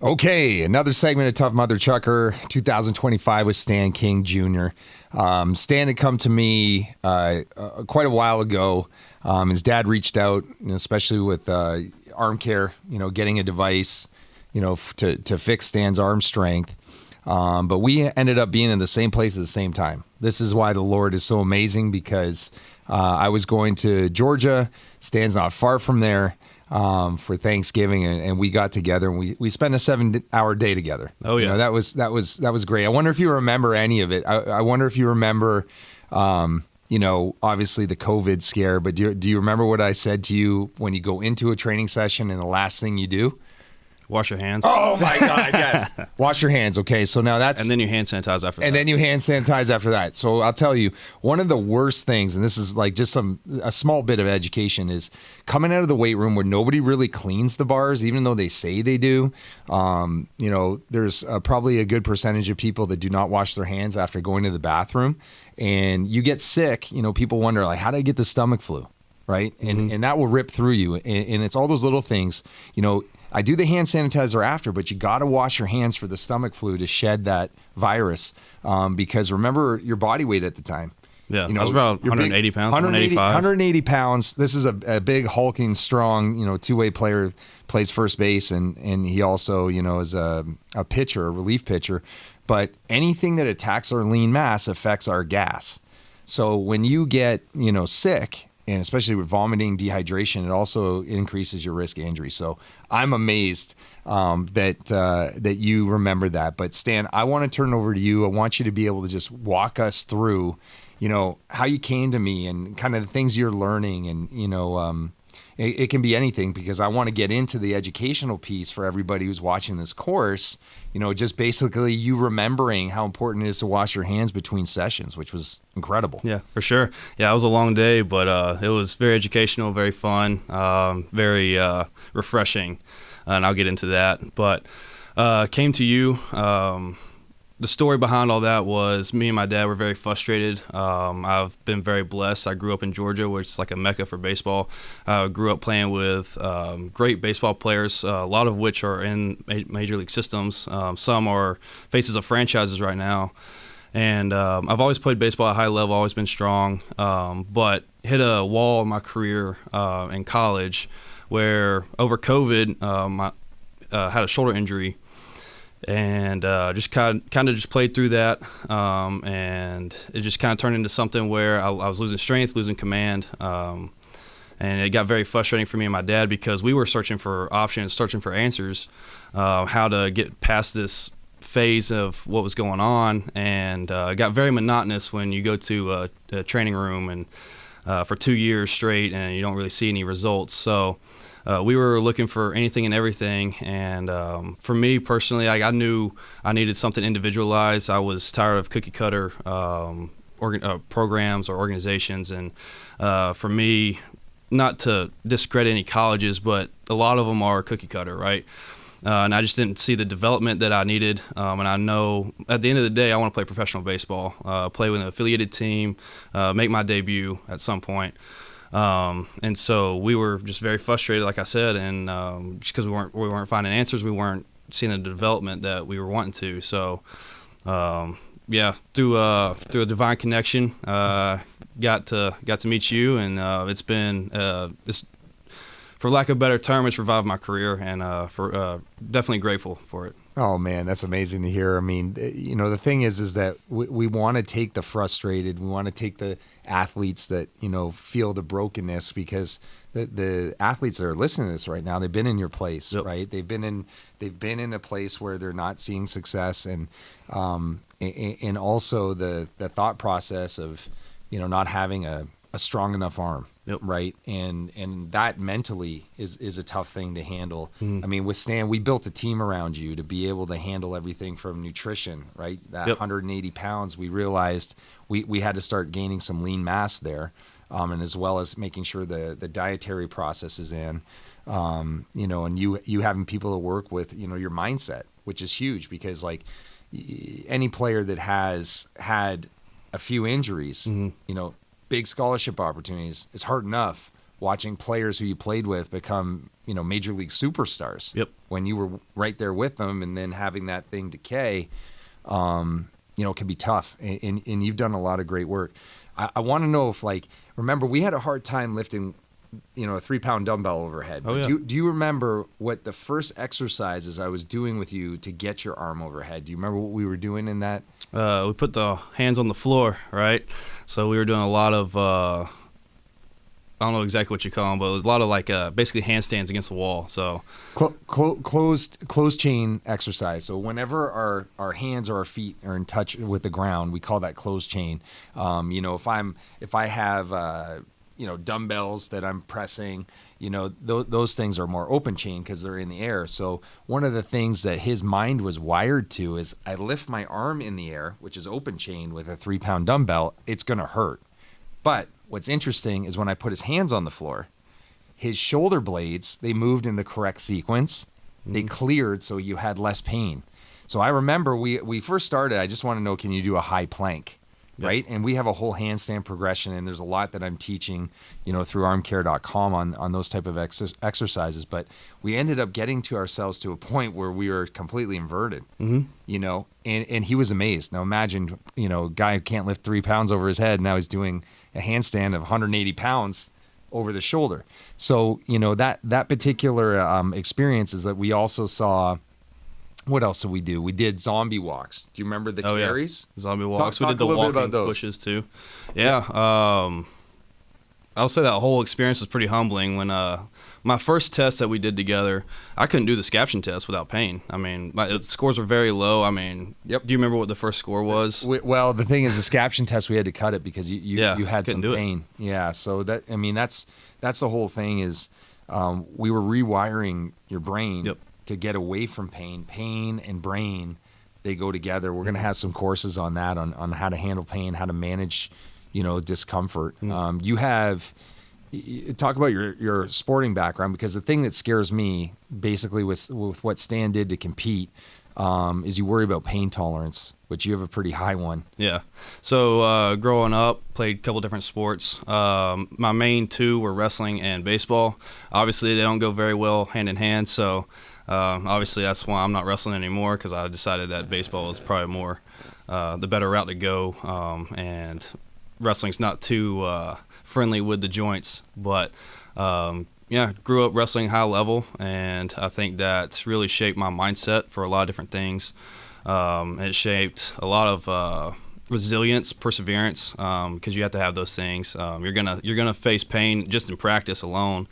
Okay, another segment of Tough Mother Chucker 2025 with Stan King Jr. Stan had come to me quite a while ago. His dad reached out, especially with arm care, getting a device, to fix Stan's arm strength. But we ended up being in the same place at the same time. This is why the Lord is so amazing, because I was going to Georgia. Stan's not far from there. For Thanksgiving, and we got together and we spent a 7-hour day together. Oh yeah, that was great. I wonder if you remember any of it. I wonder if you remember, obviously the COVID scare. But do you remember what I said to you when you go into a training session and the last thing you do? Wash your hands. Oh my God, yes. Wash your hands. Okay, so now that's... And then you hand sanitize after that. And then you hand sanitize after that. So I'll tell you, one of the worst things, and this is like just a small bit of education, is coming out of the weight room where nobody really cleans the bars, even though they say they do. There's probably a good percentage of people that do not wash their hands after going to the bathroom. And you get sick, people wonder, like, how did I get the stomach flu, right? Mm-hmm. And that will rip through you. And it's all those little things, I do the hand sanitizer after, but you got to wash your hands for the stomach flu to shed that virus, because remember your body weight at the time. Yeah, I was about 180 pounds, 180 pounds. This is a big, hulking, strong, two-way player, plays first base, and he also, is a pitcher, a relief pitcher. But anything that attacks our lean mass affects our gas. So when you get, sick, and especially with vomiting, dehydration, it also increases your risk of injury. So I'm amazed that you remember that. But Stan, I want to turn over to you. I want you to be able to just walk us through, how you came to me and kind of the things you're learning. And, it can be anything, because I want to get into the educational piece for everybody who's watching this course. Just basically you remembering how important it is to wash your hands between sessions, which was incredible. Yeah, for sure. Yeah, it was a long day, but it was very educational, very fun, very refreshing, and I'll get into that. But came to you. The story behind all that was me and my dad were very frustrated. I've been very blessed. I grew up in Georgia, which is like a mecca for baseball. I grew up playing with great baseball players, a lot of which are in major league systems. Some are faces of franchises right now. And I've always played baseball at a high level, always been strong, but hit a wall in my career in college where over COVID, I had a shoulder injury. And just kind of just played through that, and it just kind of turned into something where I was losing strength, losing command, and it got very frustrating for me and my dad, because we were searching for options, searching for answers, how to get past this phase of what was going on, and it got very monotonous when you go to a training room and for 2 years straight and you don't really see any results. So we were looking for anything and everything, and for me personally, I knew I needed something individualized. I was tired of cookie cutter programs or organizations, and for me, not to discredit any colleges, but a lot of them are cookie cutter, right? And I just didn't see the development that I needed, and I know at the end of the day, I want to play professional baseball, play with an affiliated team, make my debut at some point. And so we were just very frustrated, like I said, and just because we weren't finding answers, we weren't seeing the development that we were wanting to. So through a divine connection, got to meet you, and it's been for lack of a better term, it's revived my career, and for definitely grateful for it. Oh man, that's amazing to hear. I mean, the thing is that we want to take the frustrated, we want to take the athletes that, feel the brokenness, because the athletes that are listening to this right now, they've been in your place, yep. Right? They've been in a place where they're not seeing success, and also the thought process of, not having a strong enough arm. Yep. Right. And that mentally is a tough thing to handle. Mm. I mean, with Stan, we built a team around you to be able to handle everything from nutrition, right? That yep. 180 pounds, we realized we had to start gaining some lean mass there. And as well as making sure the dietary process is in, and you having people to work with, your mindset, which is huge, because like any player that has had a few injuries, mm-hmm. Big scholarship opportunities, it's hard enough, watching players who you played with become, major league superstars. Yep. When you were right there with them, and then having that thing decay, can be tough. And you've done a lot of great work. I want to know if, remember, we had a hard time lifting, a 3-pound dumbbell overhead. Oh, yeah. Do you remember what the first exercises I was doing with you to get your arm overhead? Do you remember what we were doing in that? We put the hands on the floor, right? So we were doing a lot of, I don't know exactly what you call them, but a lot of basically handstands against the wall. So closed chain exercise. So whenever our hands or our feet are in touch with the ground, we call that closed chain. If I have dumbbells that I'm pressing, those things are more open chain because they're in the air. So one of the things that his mind was wired to is I lift my arm in the air, which is open chain with a 3-pound dumbbell, it's going to hurt. But what's interesting is when I put his hands on the floor, his shoulder blades, they moved in the correct sequence. They cleared, so you had less pain. So I remember we first started, I just want to know, can you do a high plank? Right. And we have a whole handstand progression, and there's a lot that I'm teaching, through armcare.com on those type of exercises. But we ended up getting to ourselves to a point where we were completely inverted, and he was amazed. Now imagine, a guy who can't lift 3 pounds over his head. Now he's doing a handstand of 180 pounds over the shoulder. So, that particular experience is that we also saw. What else did we do? We did zombie walks. Do you remember the carries? Yeah. Zombie walks. Talk we did the walking pushes too. Yeah. I'll say that whole experience was pretty humbling. When my first test that we did together, I couldn't do the scaption test without pain. I mean, my scores were very low. I mean, yep. Do you remember what the first score was? Well, the thing is, the scaption test, we had to cut it because you had some pain. It. Yeah. So that's the whole thing is we were rewiring your brain. Yep. To get away from pain. Pain and brain, they go together. We're going to have some courses on that, on how to handle pain, how to manage, discomfort. You talk about your sporting background, because the thing that scares me basically with what Stan did to compete is you worry about pain tolerance, which you have a pretty high one. Yeah. So growing up, played a couple different sports. My main two were wrestling and baseball. Obviously, they don't go very well hand in hand, so obviously that's why I'm not wrestling anymore, because I decided that baseball is probably more the better route to go, and wrestling's not too friendly with the joints. But grew up wrestling high level, and I think that's really shaped my mindset for a lot of different things. It shaped a lot of resilience, perseverance, because you have to have those things. You're gonna face pain just in practice alone.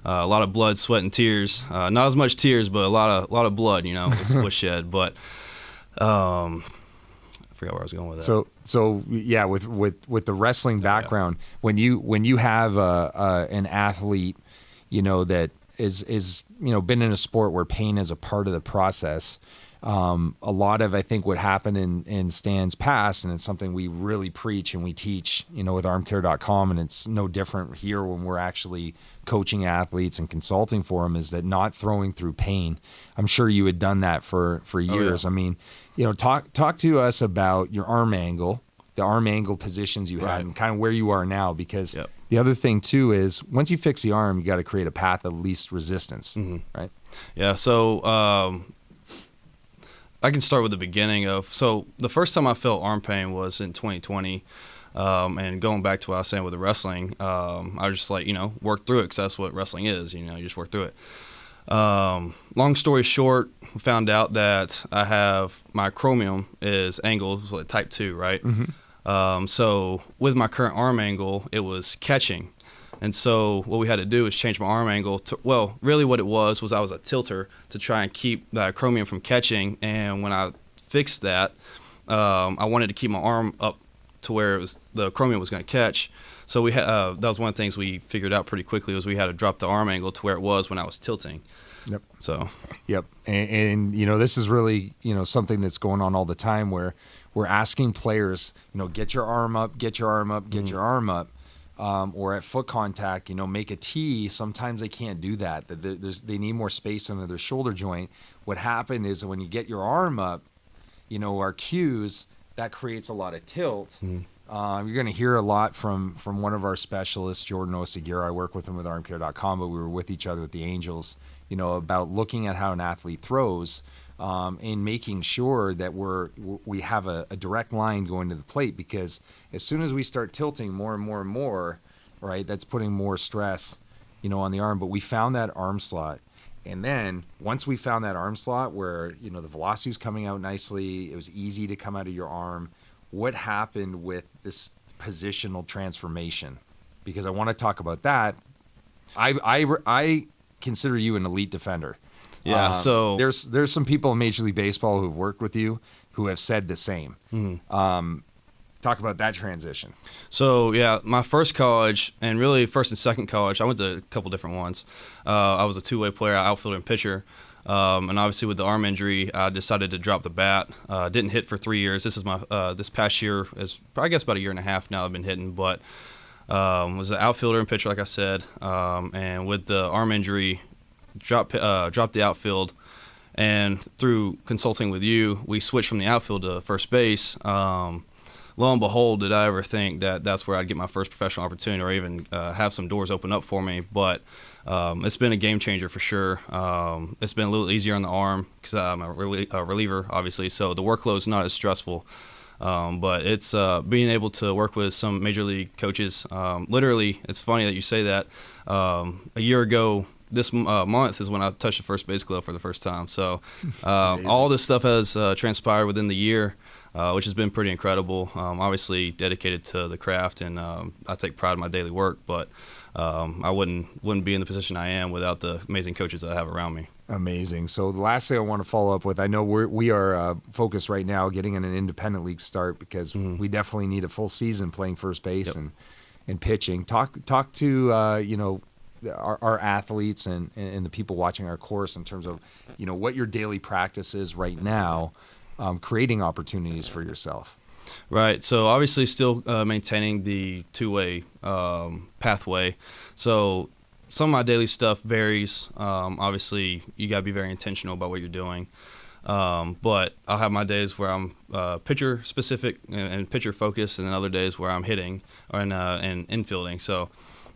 A lot of blood, sweat, and tears. Not as much tears, but a lot of blood, was shed. But I forgot where I was going with that. So yeah, with the wrestling background, when you have an athlete, that is been in a sport where pain is a part of the process. A lot of, I think, what happened in Stan's past, and it's something we really preach and we teach, with armcare.com, and it's no different here when we're actually coaching athletes and consulting for them, is that not throwing through pain. I'm sure you had done that for years. Oh, yeah. I mean, talk to us about your arm angle, the arm angle positions you had, and kind of where you are now, because the other thing too is once you fix the arm, you got to create a path of least resistance, right? Yeah. So, I can start with the beginning of, so the first time I felt arm pain was in 2020, and going back to what I was saying with the wrestling, I was just work through it, because that's what wrestling is, you just work through it. Long story short, found out that I have, my acromion is angled, like type 2, right? So with my current arm angle, it was catching. And so what we had to do is change my arm angle to, well, really what it was I was a tilter to try and keep the acromion from catching. And when I fixed that, I wanted to keep my arm up to where the acromion was going to catch. So we had, that was one of the things we figured out pretty quickly, was we had to drop the arm angle to where it was when I was tilting. Yep. So. Yep. And this is really, something that's going on all the time, where we're asking players, get your arm up, get your arm up, get your arm up. Or at foot contact, make a T. Sometimes they can't do that. They need more space under their shoulder joint. What happened is when you get your arm up, our cues, that creates a lot of tilt. You're going to hear a lot from one of our specialists, Jordan Osagira. I work with him with armcare.com, but we were with each other with the Angels, about looking at how an athlete throws and making sure that we have a direct line going to the plate, because as soon as we start tilting more and more and more, right, that's putting more stress, on the arm. But we found that arm slot. And then once we found that arm slot where, the velocity was coming out nicely, it was easy to come out of your arm, what happened with this positional transformation? Because I want to talk about that. I consider you an elite defender. Yeah. So there's some people in Major League Baseball who've worked with you who have said the same. Mm-hmm. Talk about that transition. So, yeah, my first college, and really first and second college, I went to a couple different ones. I was a two-way player, outfielder and pitcher. And obviously with the arm injury, I decided to drop the bat. Didn't hit for 3 years. This is this past year, is I guess about a year and a half now I've been hitting, but was an outfielder and pitcher, like I said. And with the arm injury, dropped the outfield. And through consulting with you, we switched from the outfield to first base. Lo and behold, did I ever think that that's where I'd get my first professional opportunity or even have some doors open up for me. But it's been a game changer for sure. It's been a little easier on the arm because I'm a reliever, obviously, so the workload's not as stressful. But it's being able to work with some major league coaches. Literally, it's funny that you say that. A year ago, this month is when I touched the first base glove for the first time. So all this stuff has transpired within the year. Which has been pretty incredible. Obviously dedicated to the craft, and I take pride in my daily work, but I wouldn't be in the position I am without the amazing coaches that I have around me. Amazing. So the last thing I want to follow up with, I know we are focused right now getting in an independent league start, because we definitely need a full season playing first base and pitching. Talk to our athletes and the people watching our course in terms of what your daily practice is right now. Creating opportunities for yourself. Right. So obviously still maintaining the two-way pathway. So some of my daily stuff varies. Obviously, you got to be very intentional about what you're doing. But I'll have my days where I'm pitcher specific and pitcher focused, and then other days where I'm hitting and infielding. So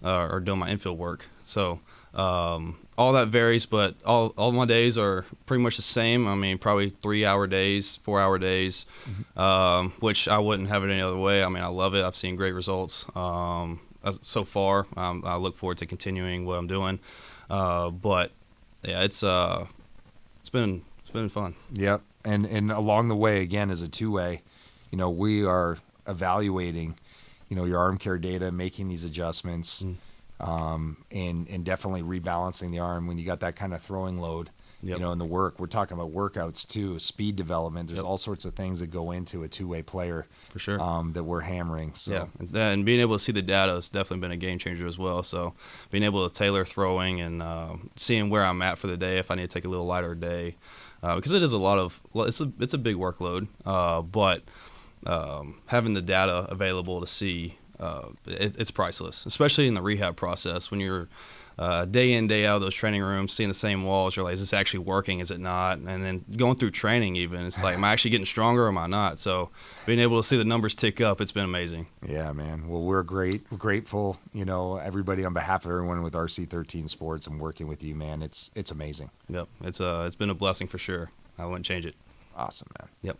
or doing my infield work. So all that varies, but all my days are pretty much the same. I mean, probably 3-hour days, 4-hour days, which I wouldn't have it any other way. I mean, I love it. I've seen great results so far. I look forward to continuing what I'm doing. But yeah, it's been fun. Yep. And along the way, again, as a two-way, we are evaluating, your arm care data, making these adjustments. And definitely rebalancing the arm when you got that kind of throwing load, in the work. We're talking about workouts too, speed development. There's all sorts of things that go into a two-way player for sure that we're hammering. So and being able to see the data has definitely been a game changer as well. So being able to tailor throwing and seeing where I'm at for the day, if I need to take a little lighter day, because it is it's a big workload, but having the data available to see. It's priceless, especially in the rehab process when you're day in, day out of those training rooms, seeing the same walls. You're like, is this actually working? Is it not? And then going through training even, it's like, am I actually getting stronger or am I not? So being able to see the numbers tick up, it's been amazing. Yeah, man. Well, we're grateful, everybody, on behalf of everyone with RC13 Sports and working with you, man. It's amazing. Yep. It's been a blessing for sure. I wouldn't change it. Awesome, man. Yep.